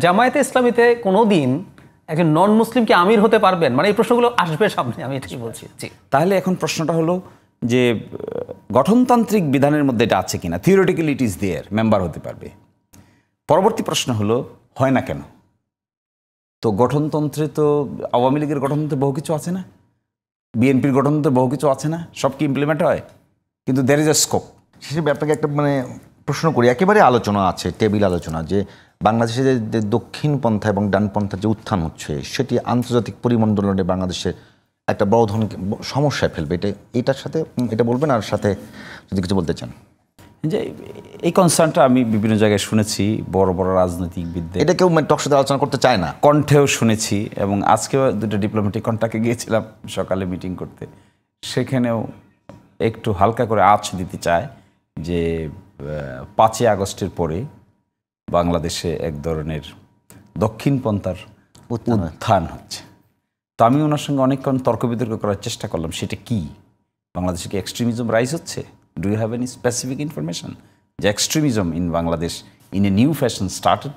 জামায়াতে ইসলামীতে কোনোদিন একজন নন মুসলিমকে আমির হতে পারবেন, মানে এই প্রশ্নগুলো আসবে সামনে, আমি এটাই বলছি। তাহলে এখন প্রশ্নটা হলো যে গঠনতান্ত্রিক বিধানের মধ্যে এটা আছে কিনা। Theoretically it is there, member হতে পারবে। পরবর্তী প্রশ্ন হলো হয় না কেন? তো গঠনতন্ত্রে তো আওয়ামী লীগের গঠনতন্ত্রে বহু কিছু আছে না, বিএনপির গঠনতন্ত্রে বহু কিছু আছে না, সব কি ইমপ্লিমেন্ট হয়? কিন্তু দ্যার ইজ এ স্কোপ। শেষে আপনাকে একটা প্রশ্ন করি, একেবারে আলোচনা আছে, টেবিল আলোচনা, যে বাংলাদেশে যে দক্ষিণপন্থা এবং ডানপন্থার যে উত্থান হচ্ছে সেটি আন্তর্জাতিক পরিমণ্ডলে বাংলাদেশের একটা বড় ধরনের সমস্যায় ফেলবে। এটার সাথে এটা বলবেন, আর সাথে যদি কিছু বলতে চান। যে এই কনসার্নটা আমি বিভিন্ন জায়গায় শুনেছি, বড় বড় রাজনৈতিকবিদদের, এটা কেউ টকশোতে আলোচনা করতে চায় না, কণ্ঠেও শুনেছি, এবং আজকেও দুটো ডিপ্লোম্যাটিক কন্ট্যাক্টে গিয়েছিলাম সকালে মিটিং করতে, সেখানেও একটু হালকা করে আঁচ দিতে চায় যে 5ই আগস্টের পরে বাংলাদেশে এক ধরনের দক্ষিণপন্থার উত্থান হচ্ছে। তো আমি ওনার সঙ্গে অনেকক্ষণ তর্ক বিতর্ক করার চেষ্টা করলাম, সেটা কি? বাংলাদেশে কি এক্সট্রিমিজম রাইজ হচ্ছে? Do you have any specific information যে extremism in Bangladesh in a new fashion started?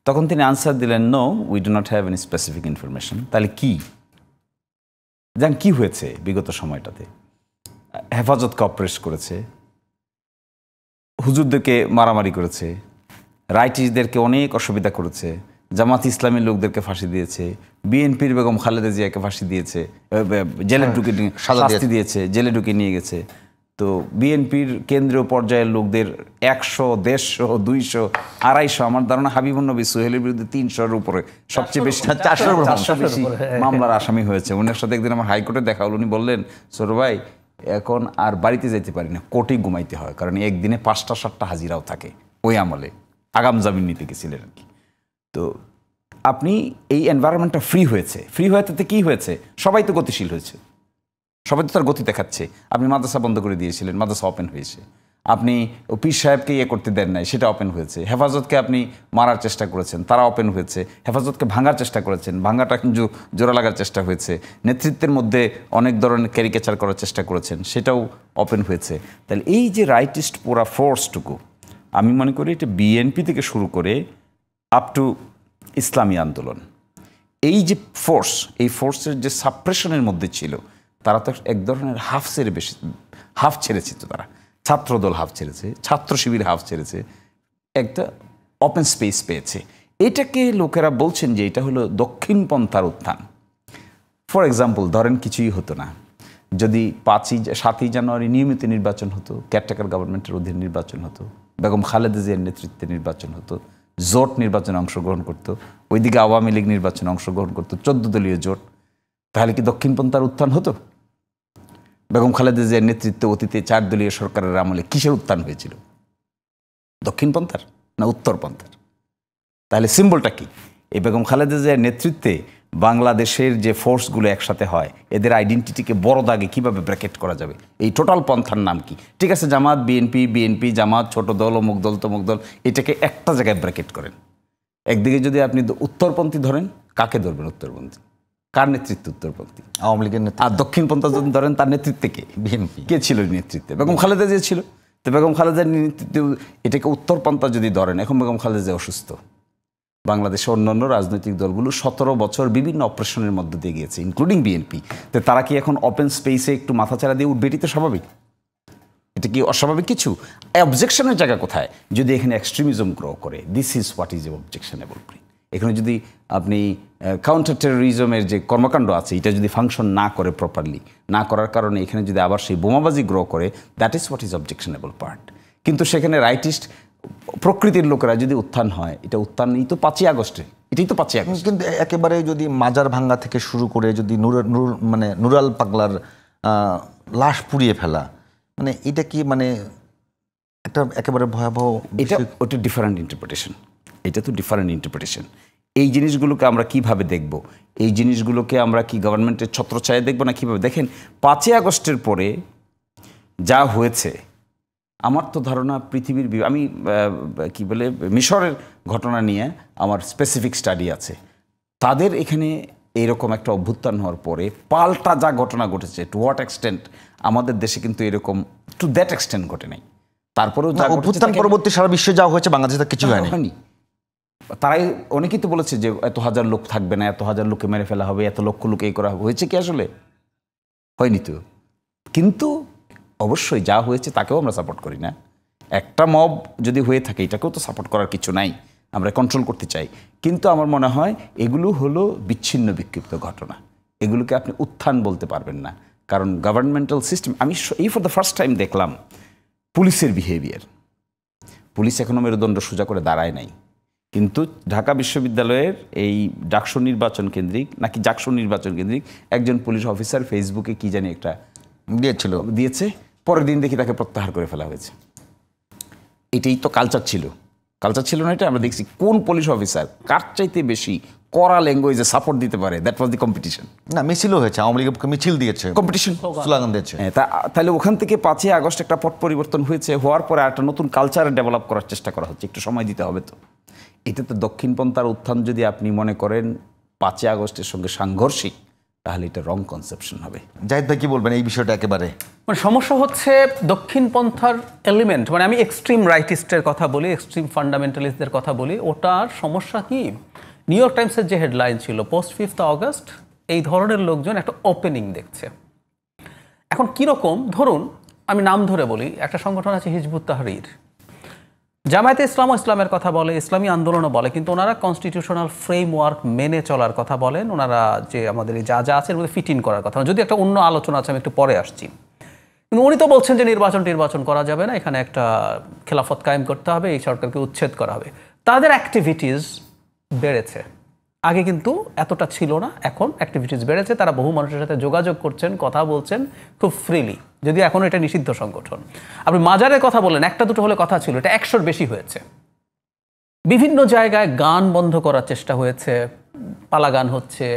তখন তিনি আনসার দিলেন, no, we do not have any specific information. তাহলে কি? যেন কি হয়েছে বিগত সময়টাতে? হেফাজতকে অপ্রেস করেছে, হুজুরদেরকে মারামারি করেছে, রাইটিস্টদেরকে অনেক অসুবিধা করেছে, জামাত ইসলামী লোকদেরকে ফাঁসি দিয়েছে, বিএনপির বেগম খালেদা জিয়াকে ফাঁসি দিয়েছে, জেলে ঢুকে শাস্তি দিয়েছে, জেলে ঢুকে নিয়ে গেছে। তো বিএনপির কেন্দ্রীয় পর্যায়ের লোকদের 100, 150, 200, 250, আমার ধারণা হাবিবুন নবী সোহেলের বিরুদ্ধে 300-এর উপরে, সবচেয়ে বেশি 400 বেশি মামলার আসামি হয়েছে। উনার সাথে একদিন আমার হাইকোর্টে দেখা হলো, উনি বললেন, ছোট ভাই এখন আর বাড়িতে যেতে পারি না, কোর্টেই ঘুমাইতে হয়, কারণ একদিনে 5টা-7টা হাজিরাও থাকে। ওই আমলে আগাম জামিন নিতে গেছিলেন আর কি। তো আপনি এই এনভায়রনমেন্টটা ফ্রি হয়েছে, ফ্রি হয়ে তাতে কী হয়েছে? সবাই তো গতিশীল হয়েছে, সবাই তো তার গতি দেখাচ্ছে। আপনি মাদ্রাসা বন্ধ করে দিয়েছিলেন, মাদ্রাসা ওপেন হয়েছে। আপনি পীর সাহেবকে করতে দেন নাই, সেটা ওপেন হয়েছে। হেফাজতকে আপনি মারার চেষ্টা করেছেন, তারা ওপেন হয়েছে। হেফাজতকে ভাঙার চেষ্টা করেছেন, ভাঙাটা কিন্তু জোড়া লাগার চেষ্টা হয়েছে। নেতৃত্বের মধ্যে অনেক ধরনের ক্যারিকেচার করার চেষ্টা করেছেন, সেটাও ওপেন হয়েছে। তাহলে এই যে রাইটিস্ট পুরা ফোর্সটুকু, আমি মনে করি এটা বিএনপি থেকে শুরু করে আপ টু ইসলামী আন্দোলন, এই যে ফোর্স, এই ফোর্সের যে সাপ্রেশনের মধ্যে ছিল, তারা তো এক ধরনের হাফ ছেড়েছে। তো তারা ছাত্রদল হাফ ছেড়েছে, ছাত্র শিবির হাফ ছেড়েছে, একটা ওপেন স্পেস পেয়েছে। এটাকে লোকেরা বলছেন যে এটা হলো দক্ষিণপন্থার উত্থান। ফর এক্সাম্পল, ধরেন কিছুই হতো না, যদি 7ই জানুয়ারি নিয়মিত নির্বাচন হতো, কেয়ারটেকার গভর্নমেন্টের অধীনে নির্বাচন হতো, বেগম খালেদা জিয়ার নেতৃত্বে নির্বাচন হতো, জোট নির্বাচনে অংশগ্রহণ করতো, ওইদিকে আওয়ামী লীগ নির্বাচনে অংশগ্রহণ করতো, 14 দলীয় জোট, তাহলে কি দক্ষিণপন্থার উত্থান হতো? বেগম খালেদা জিয়ার নেতৃত্বে অতীতে 4 দলীয় সরকারের আমলে কিসের উত্থান হয়েছিল? দক্ষিণপন্থার না উত্তরপন্থার? তাহলে সিম্বলটা কি? এই বেগম খালেদা জিয়ার নেতৃত্বে বাংলাদেশের যে ফোর্সগুলো একসাথে হয়, এদের আইডেন্টিটিকে বড় দাগে কীভাবে ব্র্যাকেট করা যাবে? এই টোটাল পন্থার নাম কি? ঠিক আছে, জামাত, বিএনপি, জামাত, ছোট দল, অমুক দল, তমুক দল, এটাকে একটা জায়গায় ব্র্যাকেট করেন। একদিকে যদি আপনি উত্তরপন্থী ধরেন, কাকে ধরবেন উত্তরপন্থী? কার নেতৃত্বে উত্তরপন্থী? আওয়ামী লীগের নেতৃত্ব। আর দক্ষিণপন্থা যদি ধরেন, তার নেতৃত্বে কে? বিএনপি। কে ছিল নেতৃত্বে? বেগম খালেদা জিয়া ছিল। তো বেগম খালেদার নেতৃত্বে এটাকে উত্তরপন্থা যদি ধরেন, এখন বেগম খালেদা জিয়া অসুস্থ, বাংলাদেশের অন্যান্য রাজনৈতিক দলগুলো 17 বছর বিভিন্ন অপারেশনের মধ্য দিয়ে গিয়েছে, ইনক্লুডিং বিএনপি। তো তারা কি এখন ওপেন স্পেসে একটু মাথাচাড়া দিয়ে উঠবে? এটি তো স্বাভাবিক। এটা কি অস্বাভাবিক কিছু? অবজেকশনের জায়গা কোথায়? যদি এখানে এক্সট্রিমিজম গ্রো করে, this is what is objectionable. এখানে যদি আপনি কাউন্টার টেরোরিজমের যে কর্মকাণ্ড আছে, এটা যদি ফাংশন না করে প্রপারলি, না করার কারণে এখানে যদি আবার সেই বোমাবাজি গ্রো করে, that is what is objectionable part. কিন্তু সেখানে রাইটিস্ট প্রকৃতির লোকেরা যদি উত্থান হয়, এটা উত্থান এই তো 5ই আগস্টে, এটাই তো 5ই আগস্ট। কিন্তু একেবারে যদি মাজার ভাঙ্গা থেকে শুরু করে যদি নুরাল পাগলার লাশ পুড়িয়ে ফেলা, মানে এটা কি একটা একেবারে ভয়াবহ? এটা ওটা ডিফারেন্ট ইন্টারপ্রিটেশন। এটা তো ডিফারেন্ট ইন্টারপ্রিটেশন। এই জিনিসগুলোকে আমরা কিভাবে দেখব? এই জিনিসগুলোকে আমরা কি গভর্নমেন্টের ছত্রছায়ায় দেখব না কীভাবে? দেখেন, 5ই আগস্টের পরে যা হয়েছে, আমার তো ধারণা পৃথিবীর, আমি কি বলে, মিশরের ঘটনা নিয়ে আমার স্পেসিফিক স্টাডি আছে। তাদের এখানে এইরকম একটা অভ্যুত্থান হওয়ার পরে পাল্টা যা ঘটনা ঘটেছে, টু হোয়াট এক্সটেন্ট আমাদের দেশে কিন্তু এরকম টু দ্যাট এক্সটেন্ট ঘটে নাই। তারপরেও অভ্যুত্থান পরবর্তী সারা বিশ্বে যা হয়েছে, বাংলাদেশে কিছু হয়নি। তারাই অনেকেই তো বলেছে যে এত হাজার লোক থাকবে না, এত হাজার লোকে মেরে ফেলা হবে, এত লক্ষ লোক এই করা হবে। হয়েছে কি আসলে? হয়নি তো। কিন্তু অবশ্যই যা হয়েছে তাকেও আমরা সাপোর্ট করি না। একটা মব যদি হয়ে থাকে এটাকেও তো সাপোর্ট করার কিছু নাই, আমরা কন্ট্রোল করতে চাই। কিন্তু আমার মনে হয় এগুলো হলো বিচ্ছিন্ন বিক্ষিপ্ত ঘটনা, এগুলোকে আপনি উত্থান বলতে পারবেন না। কারণ গভর্নমেন্টাল সিস্টেম, আমি এই ফর দ্য ফার্স্ট টাইম দেখলাম পুলিশের বিহেভিয়ার। পুলিশ এখনও মেরুদণ্ড সোজা করে দাঁড়ায় নাই, কিন্তু ঢাকা বিশ্ববিদ্যালয়ের এই ডাকসু নির্বাচন কেন্দ্রিক নাকি জাকসু নির্বাচন কেন্দ্রিক একজন পুলিশ অফিসার ফেসবুকে কি জানি একটা দিয়েছে, পরের দিন দেখি তাকে প্রত্যাহার করে ফেলা হয়েছে। এটাই তো কালচার ছিল না এটা? আমরা দেখছি কোন পুলিশ অফিসার কার চাইতে বেশি কড়া ল্যাঙ্গুয়েজে সাপোর্ট দিতে পারে, দ্যাট ওয়াজ দি কম্পিটিশন। না, মিছিলও হয়েছে, আওয়ামী লীগ মিছিল দিয়েছে, কম্পিটিশন, স্লোগান দিয়েছে। তাহলে ওখান থেকে 5ই আগস্ট একটা পট পরিবর্তন হয়েছে, হওয়ার পরে একটা নতুন কালচার ডেভেলপ করার চেষ্টা করা হচ্ছে, একটু সময় দিতে হবে। তো এটা তো দক্ষিণপন্থার উত্থান যদি আপনি মনে করেন 5ই আগস্টের সঙ্গে সাংঘর্ষিক, তাহলে এটা রং কনসেপশন হবে। জাহিদ ভাই কি বলবেন এই বিষয়টা? একেবারে মানে সমস্যা হচ্ছে দক্ষিণপন্থার এলিমেন্ট, মানে আমি এক্সট্রিম রাইটিস্টের কথা বলি, এক্সট্রিম ফান্ডামেন্টালিস্টদের কথা বলি, ওটার সমস্যা কি? নিউ ইয়র্ক টাইমসের যে হেডলাইন ছিল পোস্ট 5th অগস্ট, এই ধরনের লোকজন একটা ওপেনিং দেখছে। এখন কীরকম, ধরুন আমি নাম ধরে বলি, একটা সংগঠন আছে হিজবুত তাহরির, জামায়াতে ইসলাম ও ইসলামের কথা বলে, ইসলামী আন্দোলনও বলে, কিন্তু ওনারা কনস্টিটিউশনাল ফ্রেমওয়ার্ক মেনে চলার কথা বলেন। ওনারা যে আমাদের এই যা আছে এর মধ্যে ফিট ইন করার কথা, যদি একটা অন্য আলোচনা আছে আমি একটু পরে আসছি। কিন্তু উনি তো বলছেন যে নির্বাচন করা যাবে না, এখানে একটা খেলাফত কায়েম করতে হবে, এই সরকারকে উচ্ছেদ করা হবে। তাদের অ্যাক্টিভিটিস বেড়েছে, আগে কিন্তু এতটা ছিল না, এখন অ্যাক্টিভিটিস বেড়েছে। তারা বহু মানুষের সাথে যোগাযোগ করছেন, কথা বলছেন খুব ফ্রিলি, যদিও এখন এটা নিষিদ্ধ সংগঠন। আপনি মাজারের কথা বললেন, একটা দুটো হলে কথা ছিল, এটা 100-র বেশি হয়েছে। বিভিন্ন জায়গায় গান বন্ধ করার চেষ্টা হয়েছে, পালা গান হচ্ছে,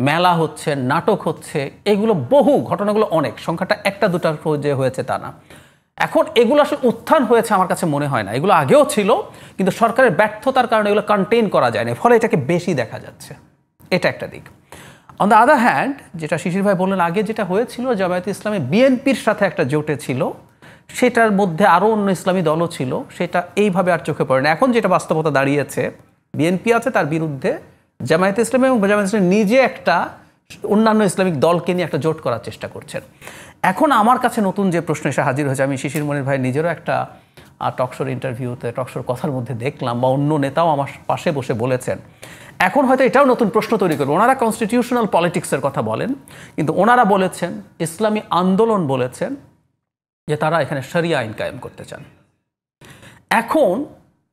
মেলা হচ্ছে, নাটক হচ্ছে, এগুলো বহু ঘটনাগুলো অনেক, সংখ্যাটা একটা দুটার যে হয়েছে তা না। এখন এগুলো আসলে উত্থান হয়েছে আমার কাছে মনে হয় না, এগুলো আগেও ছিল, কিন্তু সরকারের ব্যর্থতার কারণে এগুলো কন্টেইন করা যায় না, ফলে এটাকে বেশি দেখা যাচ্ছে। এটা একটা দিক। অন দ্য আদার হ্যান্ড, যেটা শিশির ভাই বললেন, আগে যেটা হয়েছিল জামায়াতে ইসলামী বিএনপির সাথে একটা জোটে ছিল, সেটার মধ্যে আরও অন্য ইসলামী দলও ছিল, সেটা এইভাবে আর চোখে পড়ে না। এখন যেটা বাস্তবতা দাঁড়িয়েছে, বিএনপি আছে, তার বিরুদ্ধে জামায়াতে ইসলামী এবং জামায়াতে ইসলামী নিজে একটা অন্যান্য ইসলামিক দলকে নিয়ে একটা জোট করার চেষ্টা করছেন। এখন আমার কাছে নতুন যে প্রশ্ন এসে হাজির হয়েছে, আমি শিশির মনির ভাই নিজেরও একটা টকশোর ইন্টারভিউতে, টকশোর কথার মধ্যে দেখলাম, বা অন্য নেতাও আমার পাশে বসে বলেছেন, এখন হয়তো এটাও নতুন প্রশ্ন তৈরি করবে। ওনারা কনস্টিটিউশনাল পলিটিক্সের কথা বলেন, কিন্তু ওনারা বলেছেন, ইসলামী আন্দোলন বলেছেন যে তারা এখানে শরিয়া আইন কায়েম করতে চান। এখন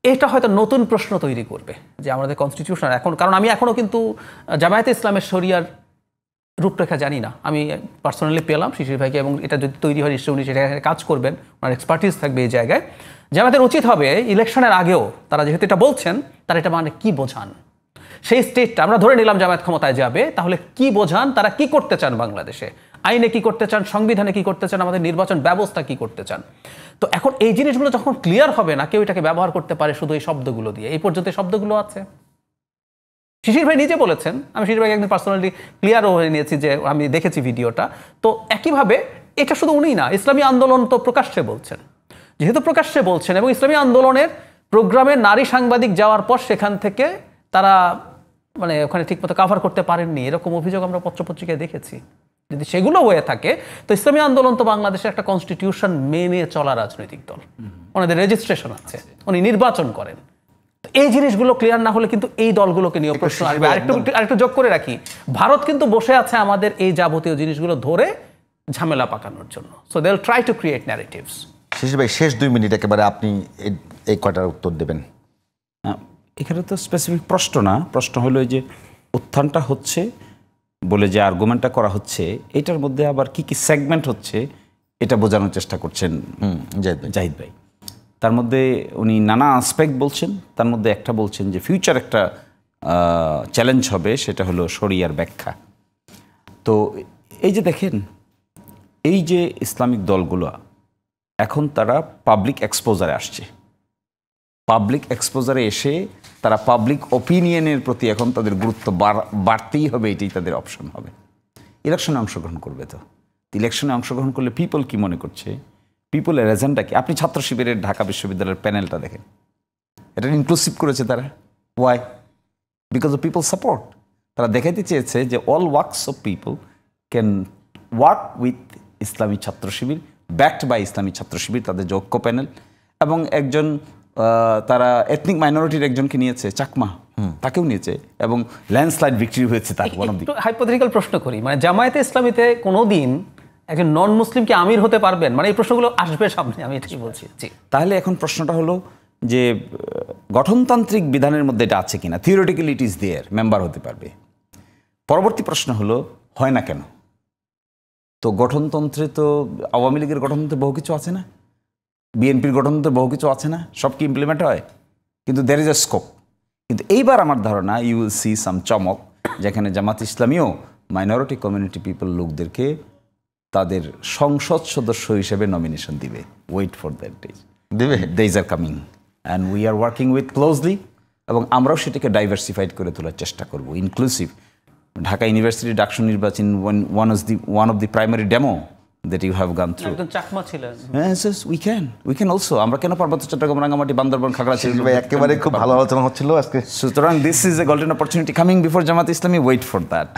এটা হয়তো নতুন প্রশ্ন তৈরি করবে যে আমাদের কনস্টিটিউশন এখন, কারণ আমি এখনও কিন্তু জামায়াতে ইসলামের শরিয়ার রূপরেখা জানি না। আমি পার্সোনালি পেলাম শিশির ভাইকে, এবং এটা যদি তৈরি হয় নিশ্চয়ই উনি সেটা কাজ করবেন, ওনার এক্সপার্টিস থাকবে এই জায়গায়। জামায়াতের উচিত হবে ইলেকশনের আগেও তারা যেহেতু এটা বলছেন, তারা এটা মানে কি বোঝান, সেই স্টেটটা আমরা ধরে নিলাম জামায়াত ক্ষমতায় যাবে, তাহলে কি বোঝান, তারা কি করতে চান বাংলাদেশে, আইনে কি করতে চান, সংবিধানে কি করতে চান, আমাদের নির্বাচন ব্যবস্থা কি করতে চান। তো এখন এই জিনিসগুলো যখন ক্লিয়ার হবে না, কেউ এটাকে ব্যবহার করতে পারে শুধু এই শব্দগুলো দিয়ে। এই পর্যন্ত শব্দগুলো আছে, শিশির ভাই নিজে বলেছেন, আমি শিশির ভাইকে একদিন পার্সোনালি ক্লিয়ারও হয়ে নিয়েছি যে আমি দেখেছি ভিডিওটা। তো একইভাবে এটা শুধু উনিই না, ইসলামী আন্দোলন তো প্রকাশ্যে বলছেন, যেহেতু প্রকাশ্যে বলছেন, এবং ইসলামী আন্দোলনের প্রোগ্রামে নারী সাংবাদিক যাওয়ার পর সেখান থেকে তারা মানে ওখানে ঠিকমতো কাভার করতে পারেননি, এরকম অভিযোগ আমরা পত্রপত্রিকায় দেখেছি। যদি সেগুলো হয়ে থাকে, তো ইসলামী আন্দোলন তো বাংলাদেশের একটা কনস্টিটিউশন মেনে চলা রাজনৈতিক দল, ওনাদের রেজিস্ট্রেশন আছে, উনি নির্বাচন করেন। এই জিনিসগুলো ক্লিয়ার না হলে কিন্তু এই দলগুলোকে নিয়ে প্রশ্ন আসবে। আরেকটু যোগ করে রাখি, ভারত কিন্তু বসে আছে আমাদের এই যাবতীয় জিনিসগুলো ধরে ঝামেলা পাকানোর জন্য। So they will try to create narratives. Shishir ভাই, শেষ 2 মিনিট একেবারে আপনি এই কয়টার উত্তর দেবেন। এখানে তো স্পেসিফিক প্রশ্ন না, প্রশ্ন হলো যে উত্থানটা হচ্ছে বলে যে আর্গুমেন্টটা করা হচ্ছে, এটার মধ্যে আবার কি কি সেগমেন্ট হচ্ছে এটা বোঝানোর চেষ্টা করছেন জাহিদ ভাই। তার মধ্যে উনি নানা আসপেক্ট বলছেন, তার মধ্যে একটা বলছেন যে ফিউচার একটা চ্যালেঞ্জ হবে, সেটা হলো শরিয়ার ব্যাখ্যা। তো এই যে দেখেন, এই যে ইসলামিক দলগুলো এখন তারা পাবলিক এক্সপোজারে আসছে, পাবলিক এক্সপোজারে এসে তারা পাবলিক ওপিনিয়নের প্রতি এখন তাদের গুরুত্ব বাড়তেই হবে, এটাই তাদের অপশন হবে। ইলেকশনে অংশগ্রহণ করবে, তো ইলেকশনে অংশগ্রহণ করলে পিপল কি মনে করছে, পিপলের এজেন্ডা কি। আপনি ছাত্র শিবিরের ঢাকা বিশ্ববিদ্যালয়ের প্যানেলটা দেখেন, এটা ইনক্লুসিভ করেছে তারা, why? Because of people support. তারা দেখাইতে চেয়েছে যে all works of people can work with Islami Chhatra Shibir, backed by ইসলামী ছাত্র শিবির, তাদের যে ঐক্য প্যানেল। এবং একজন তারা এথনিক মাইনরিটির একজনকে নিয়েছে, চাকমা, তাকেও নিয়েছে, এবং ল্যান্ডস্লাইড ভিক্টরি হয়েছে তার। একটু হাইপোথেটিক্যাল প্রশ্ন করি, মানে জামায়াতে ইসলামীতে কোনোদিন একজন নন মুসলিম কি আমির হতে পারবেন? মানে এই প্রশ্নগুলো আসবে সামনে, আমি এটাই বলছি। জি, তাহলে এখন প্রশ্নটা হলো যে গঠনতান্ত্রিক বিধানের মধ্যে এটা আছে কিনা। Theoretically it is there, member হতে পারবে। পরবর্তী প্রশ্ন হলো হয় না কেন? তো গঠনতন্ত্রে তো আওয়ামী লীগের গঠনতন্ত্রে বহু কিছু আছে না, বিএনপির গঠনতন্ত্রে বহু কিছু আছে না, সব কি ইমপ্লিমেন্ট হয়? কিন্তু দের ইজ এ স্কোপ। কিন্তু এইবার আমার ধারণা ইউ উইল সি সাম চমক, যেখানে জামাত ইসলামীও মাইনরিটি কমিউনিটি পিপল লোকদেরকে তাদের সংসদ সদস্য হিসেবে নমিনেশন দিবে। ওয়েট ফর দ্যাট ডেজ, দেবে। Days are coming and we are working with closely. এবং আমরাও সেটাকে ডাইভার্সিফাইড করে তোলার চেষ্টা করব, ইনক্লুসিভ। ঢাকা ইউনিভার্সিটি ডাকসু নির্বাচন one of the primary demo that you have gone through. একজন চাকমা ছিলেন। Yes, yes, we can also. আমরা কেন পার্বত্য চট্টগ্রাম, রাঙ্গামাটি, বান্দরবান, খাগড়াছড়ি? ভাই একেবারে খুব ভালো আলোচনা হচ্ছিল আজকে। সুতরাং this is a golden opportunity coming before Jamaat Islami. Wait for that.